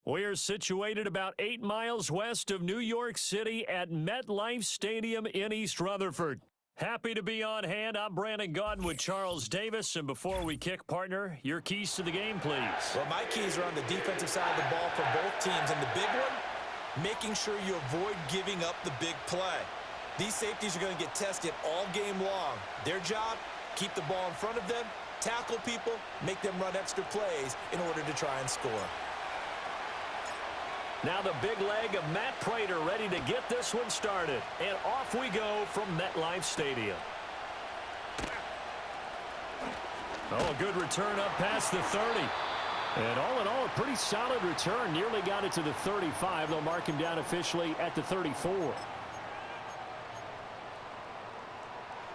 We're situated about 8 miles west of New York City at MetLife Stadium in East Rutherford. Happy to be on hand. I'm Brandon Gaudin with Charles Davis. And before we kick, partner, your keys to the game, please. Well, my keys are on the defensive side of the ball for both teams. And the big one, making sure you avoid giving up the big play. These safeties are going to get tested all game long. Their job, keep the ball in front of them, tackle people, make them run extra plays in order to try and score. Now the big leg of Matt Prater ready to get this one started. And off we go from MetLife Stadium. Oh, a good return up past the 30. And all in all, a pretty solid return. Nearly got it to the 35. They'll mark him down officially at the 34.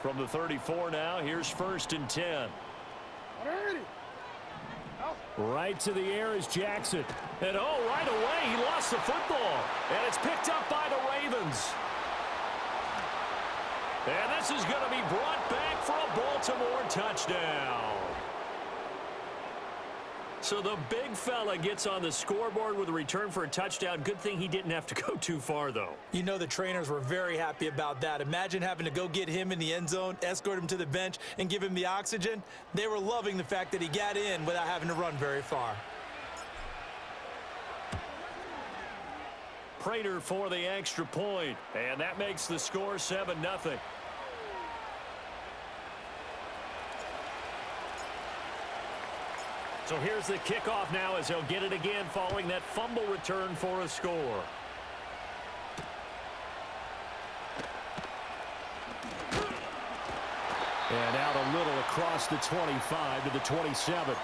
From the 34 now, here's 1st and 10. Right to the air is Jackson. And oh, right away, he lost the football. And it's picked up by the Ravens. And this is going to be brought back for a Baltimore touchdown. So the big fella gets on the scoreboard with a return for a touchdown. Good thing he didn't have to go too far, though. You know the trainers were very happy about that. Imagine having to go get him in the end zone, escort him to the bench, and give him the oxygen. They were loving the fact that he got in without having to run very far. Prater for the extra point, and that makes the score 7-0. So here's the kickoff now as he'll get it again following that fumble return for a score. And out a little across the 25 to the 27.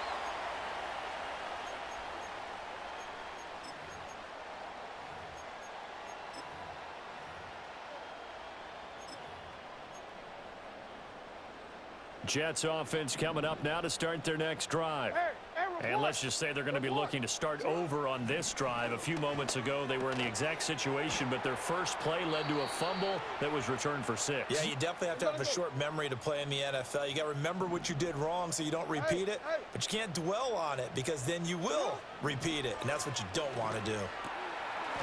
Jets offense coming up now to start their next drive. And let's just say they're going to be looking to start over on this drive. A few moments ago, they were in the exact situation, but their first play led to a fumble that was returned for 6. Yeah, you definitely have to have a short memory to play in the NFL. You got to remember what you did wrong so you don't repeat it, but you can't dwell on it because then you will repeat it, and that's what you don't want to do.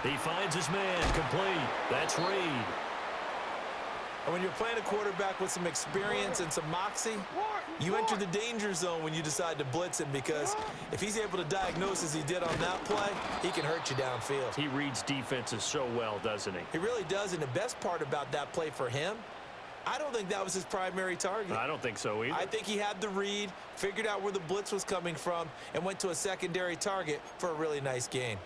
He finds his man complete. That's Reed. And when you're playing a quarterback with some experience and some moxie, you enter the danger zone when you decide to blitz him because if he's able to diagnose as he did on that play, he can hurt you downfield. He reads defenses so well, doesn't he? He really does, and the best part about that play for him, I don't think that was his primary target. I don't think so either. I think he had the read, figured out where the blitz was coming from, and went to a secondary target for a really nice gain.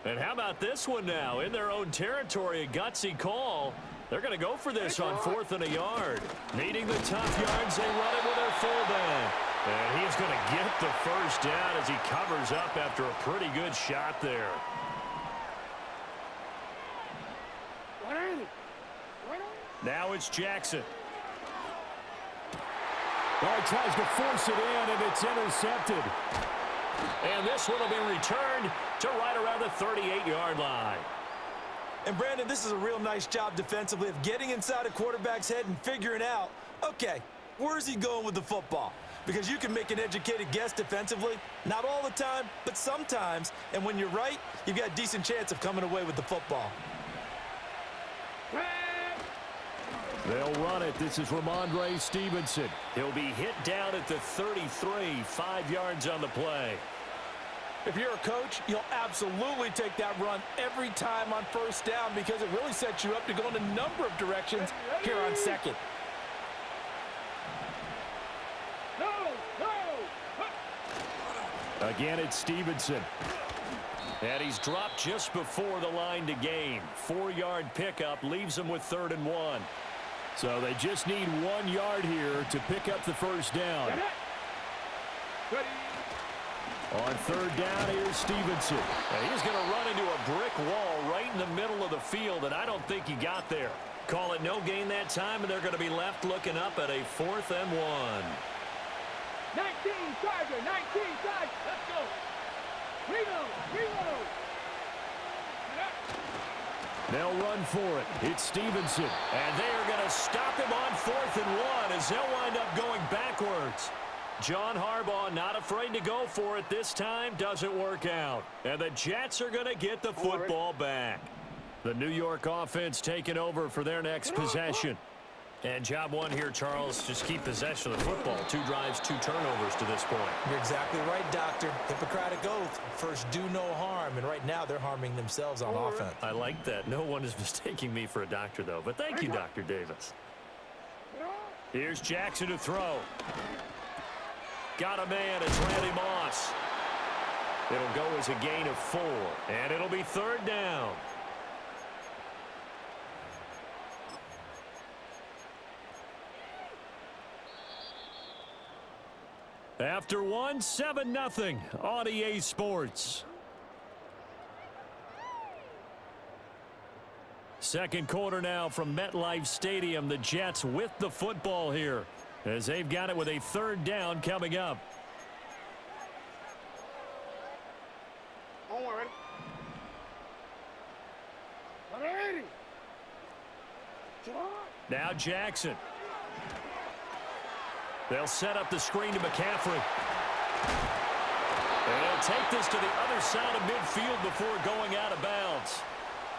And how about this one now? In their own territory, a gutsy call. They're going to go for this on 4th and a yard. Needing the tough yards, they run it with their fullback. And he's going to get the first down as he covers up after a pretty good shot there. Now it's Jackson. Oh, he tries to force it in, and it's intercepted. And this one will be returned to right around the 38-yard line. And, Brandon, this is a real nice job defensively of getting inside a quarterback's head and figuring out, okay, where's he going with the football? Because you can make an educated guess defensively, not all the time, but sometimes. And when you're right, you've got a decent chance of coming away with the football. They'll run it. This is Ramondre Stevenson. He'll be hit down at the 33, 5 yards on the play. If you're a coach, you'll absolutely take that run every time on 1st down because it really sets you up to go in a number of directions here on 2nd. Again, it's Stevenson. And he's dropped just before the line to gain. 4-yard pickup leaves him with 3rd and 1. So they just need 1 yard here to pick up the first down. On 3rd down, here's Stevenson. And he's going to run into a brick wall right in the middle of the field, and I don't think he got there. Call it no gain that time, and they're going to be left looking up at a 4th and 1. 19, Charger, 19, Charger. Let's go. Reload. They'll run for it. It's Stevenson. And they are going to stop him on 4th and 1 as they'll wind up going backwards. John Harbaugh not afraid to go for it this time. Doesn't work out. And the Jets are going to get the football back. The New York offense taking over for their next possession. And job one here, Charles, just keep possession of the football. 2 drives, 2 turnovers to this point. You're exactly right, Doctor. Hippocratic oath. First, do no harm. And right now, they're harming themselves on offense. I like that. No one is mistaking me for a doctor, though. But thank you, Dr. Davis. Here's Jackson to throw. Got a man. It's Randy Moss. It'll go as a gain of 4. And it'll be 3rd down. After 1, 7-0 on EA Sports. Second quarter now from MetLife Stadium. The Jets with the football here as they've got it with a 3rd down coming up. Now Jackson. They'll set up the screen to McCaffrey. And he'll take this to the other side of midfield before going out of bounds.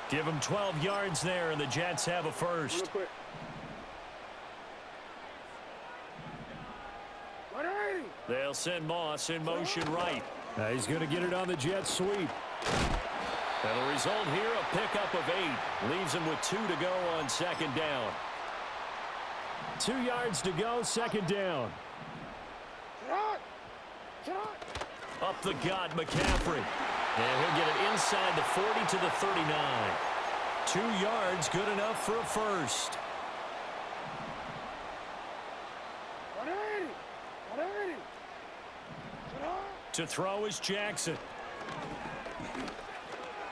Give him 12 yards there, and the Jets have a first. They'll send Moss in motion right. He's going to get it on the Jets sweep. And the result here, a pickup of 8. Leaves him with 2 to go on 2nd down. 2 yards to go, 2nd down. Up the gut, McCaffrey. And he'll get it inside the 40 to the 39. 2 yards, good enough for a first. To throw is Jackson.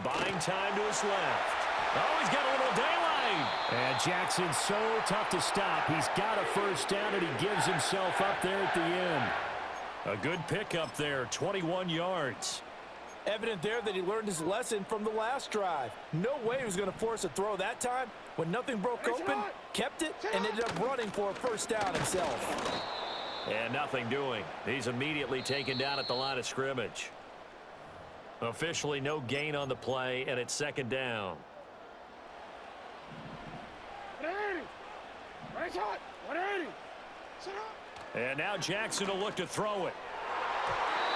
Buying time to his left. Oh, he's got a little daylight. And Jackson's so tough to stop. He's got a first down, and he gives himself up there at the end. A good pickup there, 21 yards. Evident there that he learned his lesson from the last drive. No way he was going to force a throw that time. When nothing broke open, kept it, and ended up running for a first down himself. And nothing doing. He's immediately taken down at the line of scrimmage. Officially no gain on the play, and it's 2nd down. And now Jackson will look to throw it.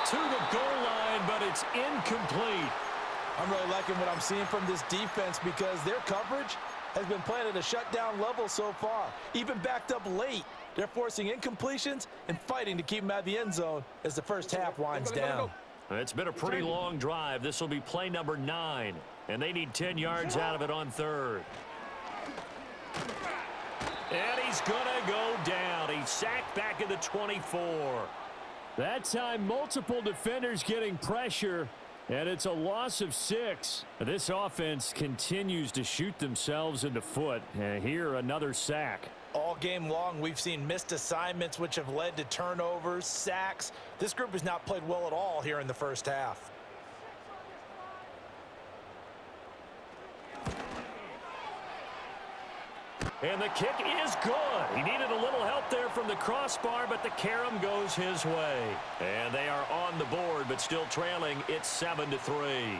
To the goal line, but it's incomplete. I'm really liking what I'm seeing from this defense because their coverage has been playing at a shutdown level so far. Even backed up late. They're forcing incompletions and fighting to keep them out of the end zone as the first half winds down. It's been a pretty long drive. This will be play number 9, and they need 10 yards out of it on 3rd. And he's going to go down. He's sacked back at the 24. That time, multiple defenders getting pressure, and it's a loss of 6. This offense continues to shoot themselves in the foot. And here, another sack. All game long, we've seen missed assignments, which have led to turnovers, sacks. This group has not played well at all here in the first half. And the kick is good. He needed a little help there from the crossbar, but the carom goes his way. And they are on the board, but still trailing. It's 7-3.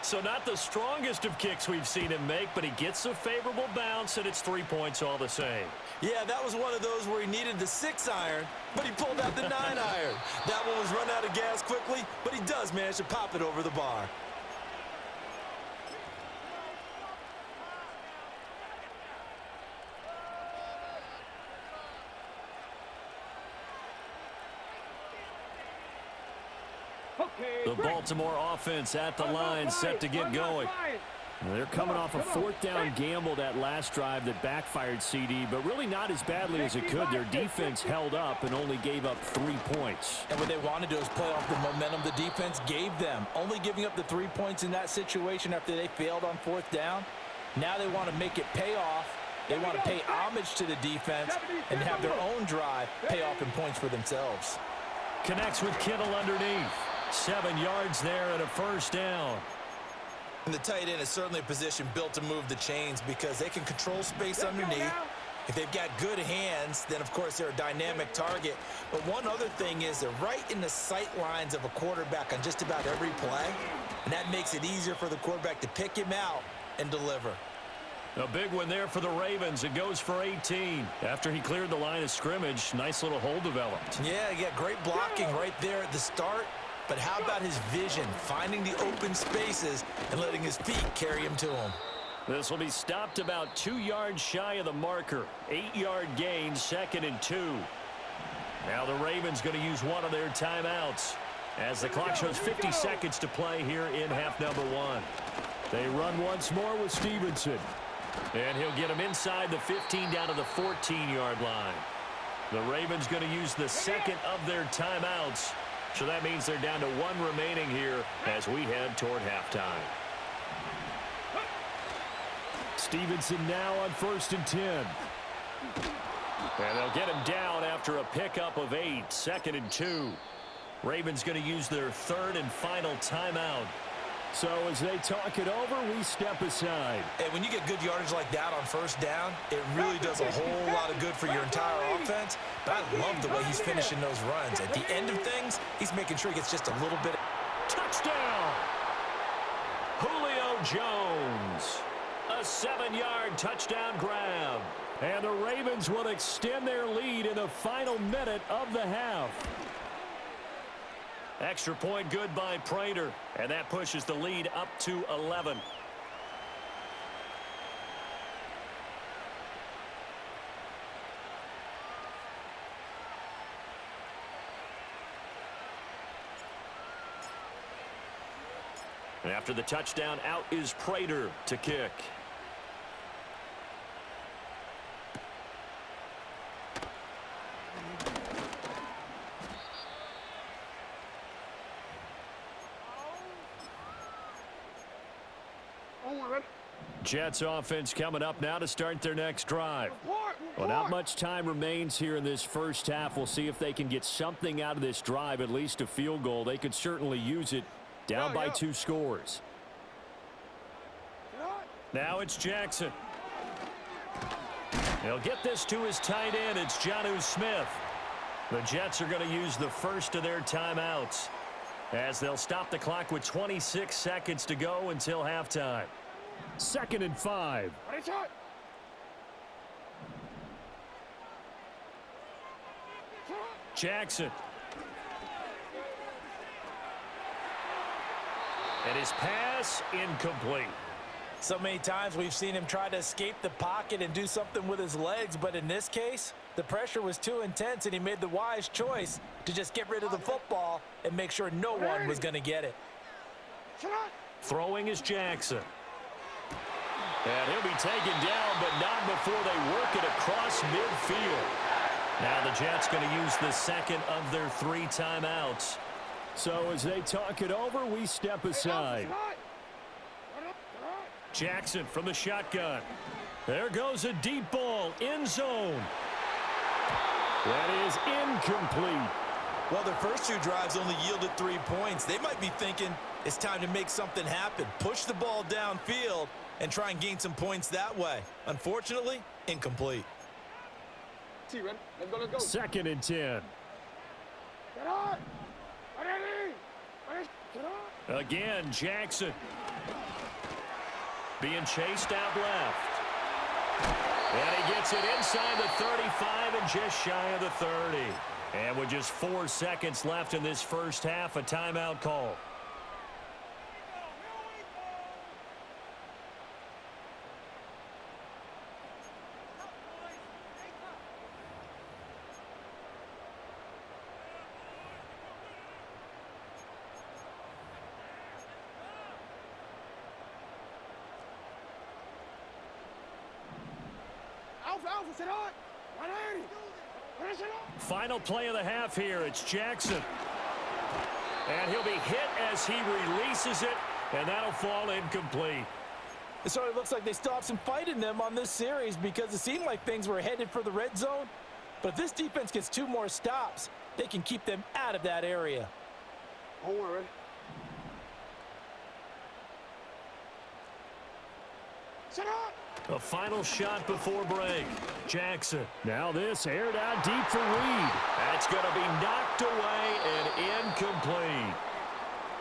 So not the strongest of kicks we've seen him make, but he gets a favorable bounce, and it's 3 points all the same. Yeah, that was one of those where he needed the 6-iron, but he pulled out the 9-iron. That one was run out of gas quickly, but he does manage to pop it over the bar. The Baltimore offense at the line, set to get going. They're coming off a 4th down gamble that last drive that backfired, CD, but really not as badly as it could. Their defense held up and only gave up 3 points. And what they wanted to do is play off the momentum the defense gave them. Only giving up the 3 points in that situation after they failed on 4th down. Now they want to make it pay off. They want to pay homage to the defense and have their own drive pay off in points for themselves. Connects with Kittle underneath. 7 yards there and a first down. And the tight end is certainly a position built to move the chains because they can control space underneath If they've got good hands, then, of course, they're a dynamic target. But one other thing is they're right in the sight lines of a quarterback on just about every play, and that makes it easier for the quarterback to pick him out and deliver. A big one there for the Ravens. It goes for 18. After he cleared the line of scrimmage, nice little hole developed. Yeah, great blocking right there at the start. But how about his vision, finding the open spaces and letting his feet carry him to him? This will be stopped about 2 yards shy of the marker. 8-yard gain, 2nd and 2. Now the Ravens going to use one of their timeouts as the clock shows 50 seconds to play here in half number 1. They run once more with Stevenson. And he'll get him inside the 15 down to the 14-yard line. The Ravens going to use the second of their timeouts. So that means they're down to 1 remaining here as we head toward halftime. Stevenson now on 1st and 10. And they'll get him down after a pickup of 8, 2nd and 2. Ravens going to use their 3rd and final timeout. So as they talk it over, we step aside. And when you get good yardage like that on 1st down, it really does a whole lot of good for your entire offense. But I love the way he's finishing those runs. At the end of things, he's making sure he gets just a little bit. Touchdown! Julio Jones. A 7-yard touchdown grab. And the Ravens will extend their lead in the final minute of the half. Extra point good by Prater, and that pushes the lead up to 11. And after the touchdown, out is Prater to kick. Jets offense coming up now to start their next drive. Well, not much time remains here in this first half. We'll see if they can get something out of this drive, at least a field goal. They could certainly use it. Down by 2 scores. Now it's Jackson. He'll get this to his tight end. It's Jonnu Smith. The Jets are going to use the first of their timeouts as they'll stop the clock with 26 seconds to go until halftime. 2nd and 5. Jackson. And his pass incomplete. So many times we've seen him try to escape the pocket and do something with his legs, but in this case, the pressure was too intense and he made the wise choice to just get rid of the football and make sure no one was going to get it. Throwing is Jackson. And he'll be taken down, but not before they work it across midfield. Now the Jets going to use the second of their 3 timeouts. So as they talk it over, we step aside. Jackson from the shotgun. There goes a deep ball, end zone. That is incomplete. Well, their first 2 drives only yielded 3 points. They might be thinking it's time to make something happen. Push the ball downfield and try and gain some points that way. Unfortunately, incomplete. 2nd and 10. Again, Jackson. Being chased out left. And he gets it inside the 35 and just shy of the 30. And with just 4 seconds left in this first half, a timeout call. Final play of the half here. It's Jackson. And he'll be hit as he releases it, and that'll fall incomplete. It sort of looks like they still have some fight in them on this series because it seemed like things were headed for the red zone. But if this defense gets 2 more stops, they can keep them out of that area. Don't worry. A final shot before break. Jackson. Now this aired out deep for Reed. That's going to be knocked away and incomplete.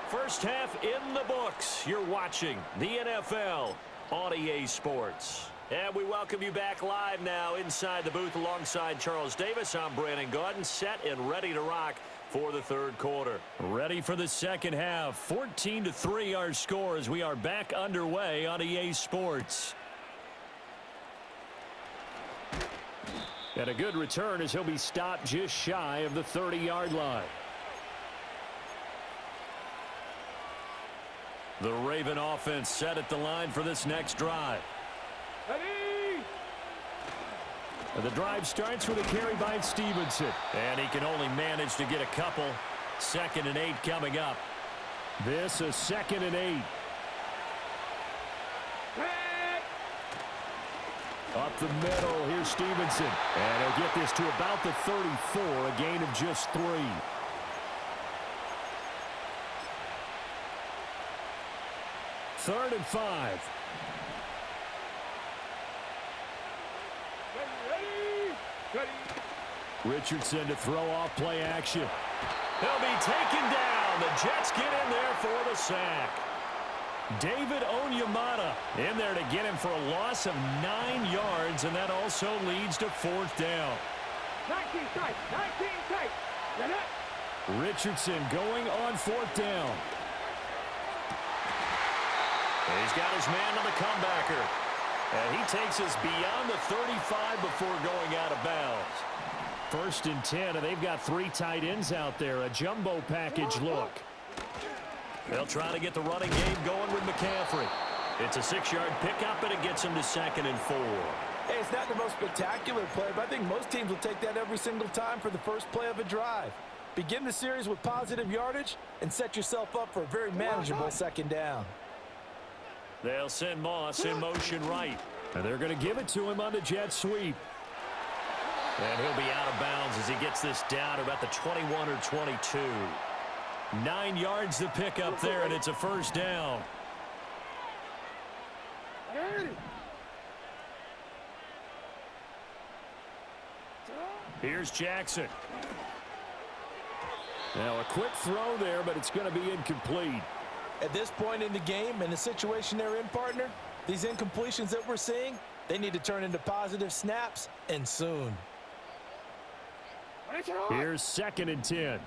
First half in the books. You're watching the NFL on EA Sports. And we welcome you back live now inside the booth alongside Charles Davis. I'm Brandon Gaudin, set and ready to rock for the third quarter. Ready for the second half. 14-3 our score as we are back underway on EA Sports. And a good return as he'll be stopped just shy of the 30-yard line. The Raven offense set at the line for this next drive. Ready? And the drive starts with a carry by Stevenson. And he can only manage to get a couple. 2nd and 8 coming up. This is 2nd and 8. Up the middle, here's Stevenson. And he'll get this to about the 34, a gain of just 3. Third and 5. Ready? Richardson to throw off play action. He'll be taken down. The Jets get in there for the sack. David Onyemata in there to get him for a loss of 9 yards, and that also leads to 4th down. 19 tight. 19 tight. Richardson going on 4th down. He's got his man on the comebacker. And he takes us beyond the 35 before going out of bounds. 1st and 10, and they've got 3 tight ends out there. A jumbo package look. They'll try to get the running game going with McCaffrey. It's a 6-yard pickup, and it gets him to 2nd and 4. Hey, it's not the most spectacular play, but I think most teams will take that every single time for the first play of a drive. Begin the series with positive yardage and set yourself up for a very manageable 2nd down. They'll send Moss in motion right. And they're going to give it to him on the jet sweep. And he'll be out of bounds as he gets this down about the 21 or 22. 9 yards to pick up there, and it's a 1st down. Here's Jackson. Now a quick throw there, but it's going to be incomplete. At this point in the game, in the situation they're in, partner, these incompletions that we're seeing, they need to turn into positive snaps, and soon. Here's 2nd and 10.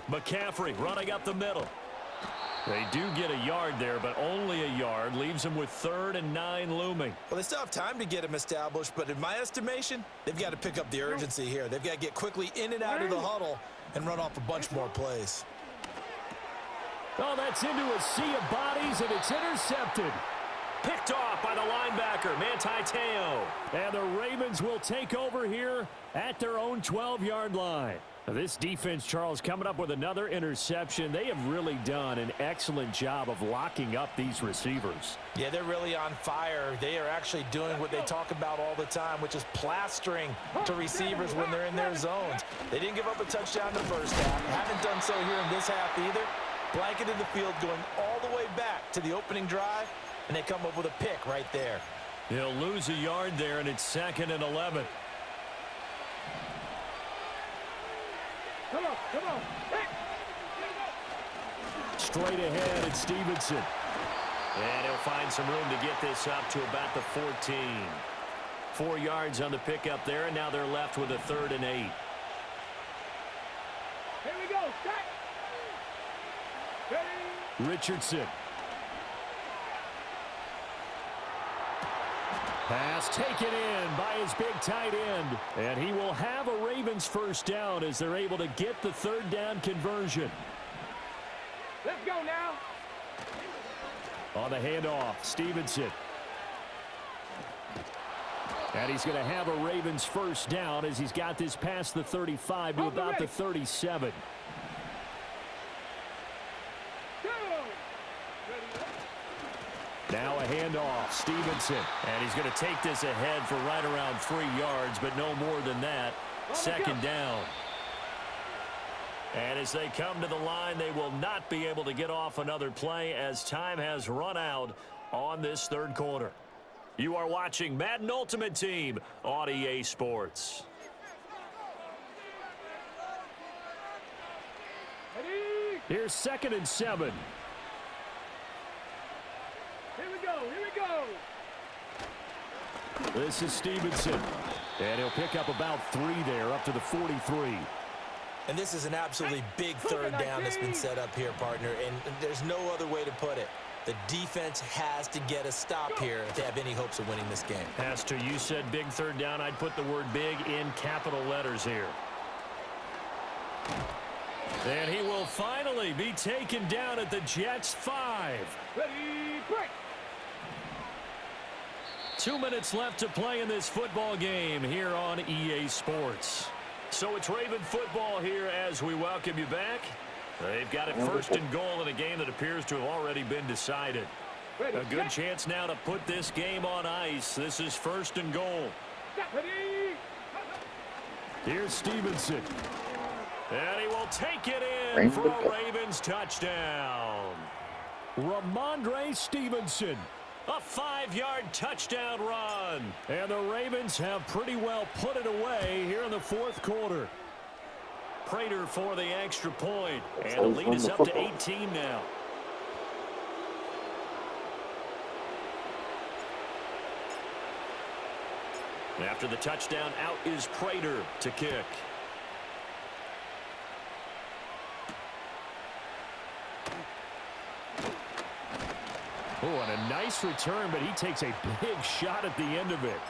McCaffrey running up the middle. They do get a yard there, but only a yard. Leaves them with 3rd and 9 looming. Well, they still have time to get him established, but in my estimation, they've got to pick up the urgency here. They've got to get quickly in and out of the huddle and run off a bunch more plays. Oh, that's into a sea of bodies, and it's intercepted. Picked off by the linebacker, Manti Te'o. And the Ravens will take over here at their own 12-yard line. This defense, Charles, coming up with another interception. They have really done an excellent job of locking up these receivers. Yeah, they're really on fire. They are actually doing what they talk about all the time, which is plastering to receivers when they're in their zones. They didn't give up a touchdown in the first half. Haven't done so here in this half either. Blanketed the field going all the way back to the opening drive, and they come up with a pick right there. He'll lose a yard there, and it's 2nd and 11. Come on. Hey. Straight ahead, it's Stevenson. And he'll find some room to get this up to about the 14. 4 yards on the pickup there, and now they're left with a 3rd and 8. Here we go. Stack. Ready? Richardson. Pass taken in by his big tight end. And he will have a Ravens 1st down as they're able to get the 3rd down conversion. Let's go now. On the handoff, Stevenson. And he's going to have a Ravens 1st down as he's got this past the 35 to about the 37. Now a handoff, Stevenson. And he's going to take this ahead for right around 3 yards, but no more than that. 2nd down. And as they come to the line, they will not be able to get off another play as time has run out on this third quarter. You are watching Madden Ultimate Team on EA Sports. Here's 2nd and 7. Here we go. Here we go. This is Stevenson. And he'll pick up about 3 there, up to the 43. And this is an absolutely big third down that's been set up here, partner, and there's no other way to put it. The defense has to get a stop here if they have any hopes of winning this game. Has to. You said big third down. I'd put the word big in capital letters here. And he will finally be taken down at the Jets' 5. Ready, break. 2 minutes left to play in this football game here on EA Sports. So it's Raven football here as we welcome you back. They've got it 1st and goal in a game that appears to have already been decided. A good chance now to put this game on ice. This is 1st and goal. Ready. Here's Stevenson. And he will take it in for a Ravens touchdown. Ramondre Stevenson. A 5-yard touchdown run. And the Ravens have pretty well put it away here in the 4th quarter. Prater for the extra point. And the lead is up to 18 now. After the touchdown, out is Prater to kick. Oh, and a nice return, but he takes a big shot at the end of it.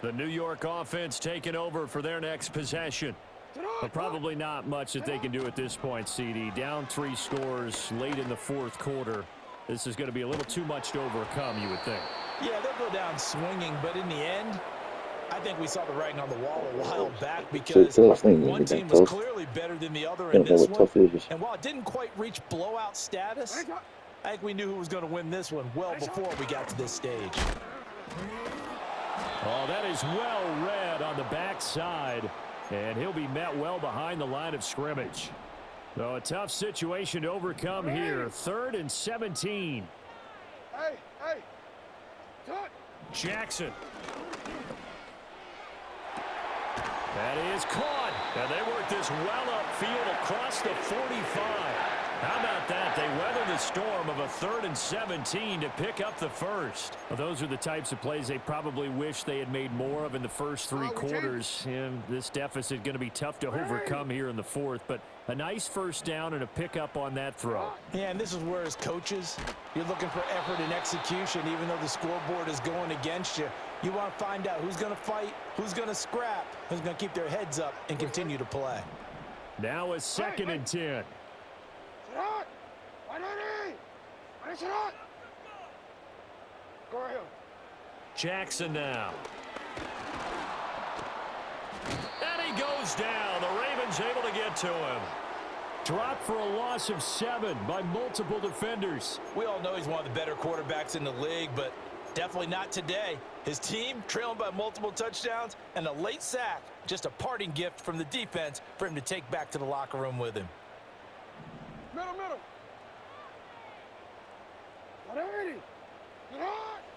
The New York offense taking over for their next possession. But probably not much that they can do at this point, CD. Down 3 scores late in the 4th quarter. This is going to be a little too much to overcome, you would think. Yeah, they'll go down swinging, but in the end, I think we saw the writing on the wall a while back because one team was clearly better than the other in this one. And while it didn't quite reach blowout status, I think we knew who was going to win this one well before we got to this stage. Oh, that is well read on the backside, and he'll be met well behind the line of scrimmage. So a tough situation to overcome here. 3rd and 17. Hey, touch. Jackson. That is caught. And they work this well upfield across the 45. How about that? They weather the storm of a 3rd and 17 to pick up the first. Well, those are the types of plays they probably wish they had made more of in the first 3 quarters. And this deficit going to be tough to overcome here in the 4th. But a nice first down and a pickup on that throw. Yeah, and this is where as coaches, you're looking for effort and execution even though the scoreboard is going against you. You want to find out who's going to fight, who's going to scrap, who's going to keep their heads up and continue to play. Now a 2nd and 10. Jackson now. And he goes down. The Ravens able to get to him. Dropped for a loss of 7 by multiple defenders. We all know he's one of the better quarterbacks in the league, but definitely not today. His team trailing by multiple touchdowns and a late sack. Just a parting gift from the defense for him to take back to the locker room with him. Middle.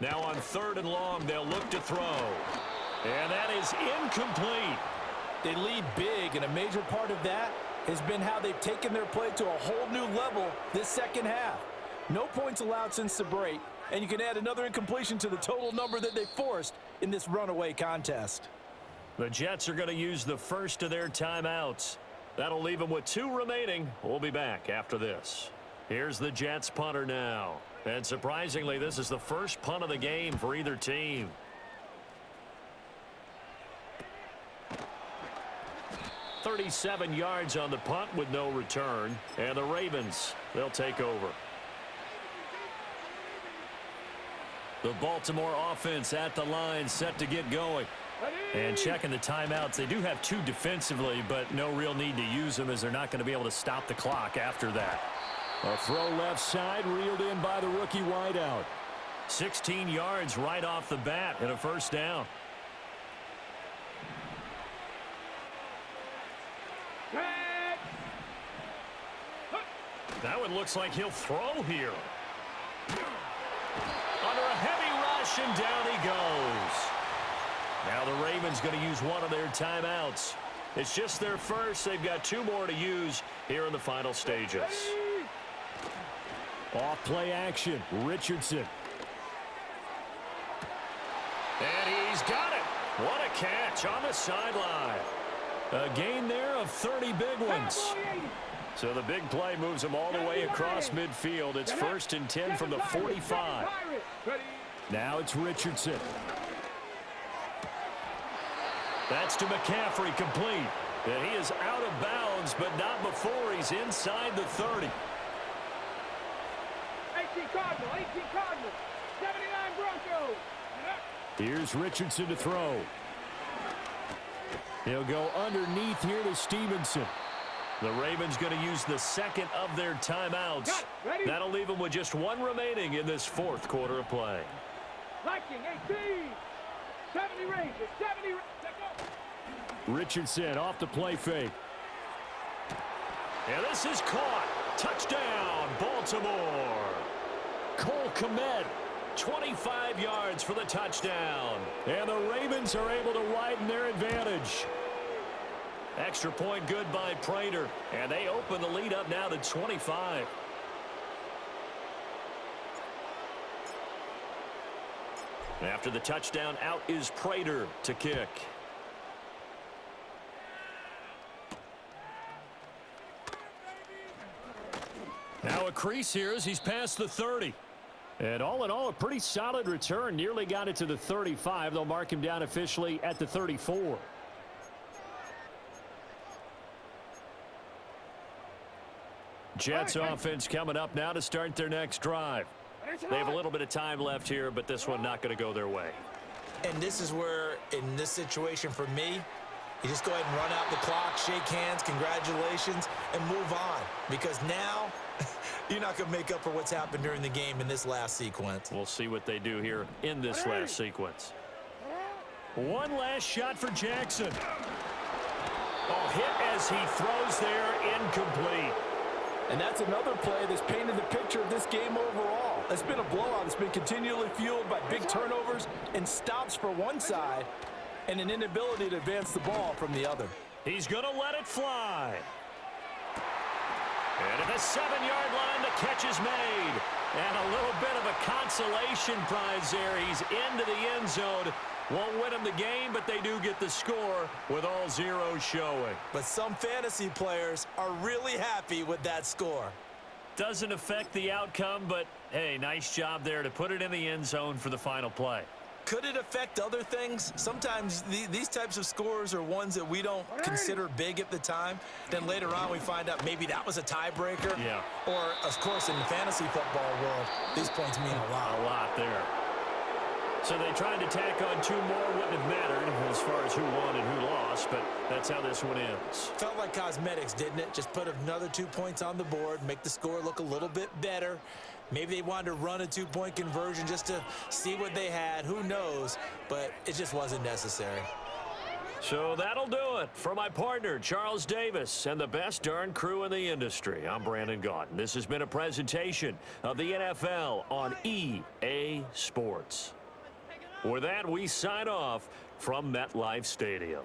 Now on 3rd and long, they'll look to throw. And that is incomplete. They lead big, and a major part of that has been how they've taken their play to a whole new level this second half. No points allowed since the break, and you can add another incompletion to the total number that they forced in this runaway contest. The Jets are going to use the first of their timeouts. That'll leave them with 2 remaining. We'll be back after this. Here's the Jets punter now. And surprisingly, this is the first punt of the game for either team. .37 yards on the punt with no return. And the Ravens, they'll take over. The Baltimore offense at the line set to get going. And checking the timeouts. They do have 2 defensively, but no real need to use them as they're not going to be able to stop the clock after that. A throw left side, reeled in by the rookie wideout. 16 yards right off the bat and a first down. That one looks like he'll throw here. Under a heavy rush, and down he goes. Now the Ravens going to use one of their timeouts. It's just their first. They've got 2 more to use here in the final stages. Off play action, Richardson. And he's got it. What a catch on the sideline. A gain there of 30 big ones. So the big play moves him all the way across midfield. It's 1st and 10 from the 45. Now it's Richardson. That's to McCaffrey, complete. And he is out of bounds, but not before he's inside the 30. 18 Cardinal, 18 Cardinal, 79 Broncos. Here's Richardson to throw. He'll go underneath here to Stevenson. The Ravens going to use the second of their timeouts. That'll leave them with just 1 remaining in this 4th quarter of play. Liking 18, 70 Rangers, 70 Rangers. Richardson off the play fake. And this is caught. Touchdown, Baltimore. Cole Kmet, 25 yards for the touchdown. And the Ravens are able to widen their advantage. Extra point good by Prater. And they open the lead up now to 25. After the touchdown, out is Prater to kick. Now a crease here as he's past the 30. And all in all, a pretty solid return. Nearly got it to the 35. They'll mark him down officially at the 34. Jets offense coming up now to start their next drive. They have a little bit of time left here, but this one not going to go their way. And this is where, in this situation for me, you just go ahead and run out the clock, shake hands, congratulations, and move on. Because now, you're not going to make up for what's happened during the game in this last sequence. We'll see what they do here in this last sequence. One last shot for Jackson. Oh, hit as he throws there, incomplete. And that's another play that's painted the picture of this game overall. It's been a blowout. It's been continually fueled by big turnovers and stops for one side and an inability to advance the ball from the other. He's going to let it fly. And at the 7-yard line, the catch is made. And a little bit of a consolation prize there. He's into the end zone. Won't win them the game, but they do get the score with all zeros showing. But some fantasy players are really happy with that score. Doesn't affect the outcome, but, hey, nice job there to put it in the end zone for the final play. Could it affect other things? Sometimes these types of scores are ones that we don't consider big at the time. Then later on we find out maybe that was a tiebreaker. Yeah. Or, of course, in the fantasy football world, these points mean a lot. A lot there. So they tried to tack on 2 more. Wouldn't have mattered as far as who won and who lost, but that's how this one ends. Felt like cosmetics, didn't it? Just put another 2 points on the board, make the score look a little bit better. Maybe they wanted to run a 2-point conversion just to see what they had. Who knows? But it just wasn't necessary. So that'll do it for my partner, Charles Davis, and the best darn crew in the industry. I'm Brandon Gaudin. This has been a presentation of the NFL on EA Sports. With that, we sign off from MetLife Stadium.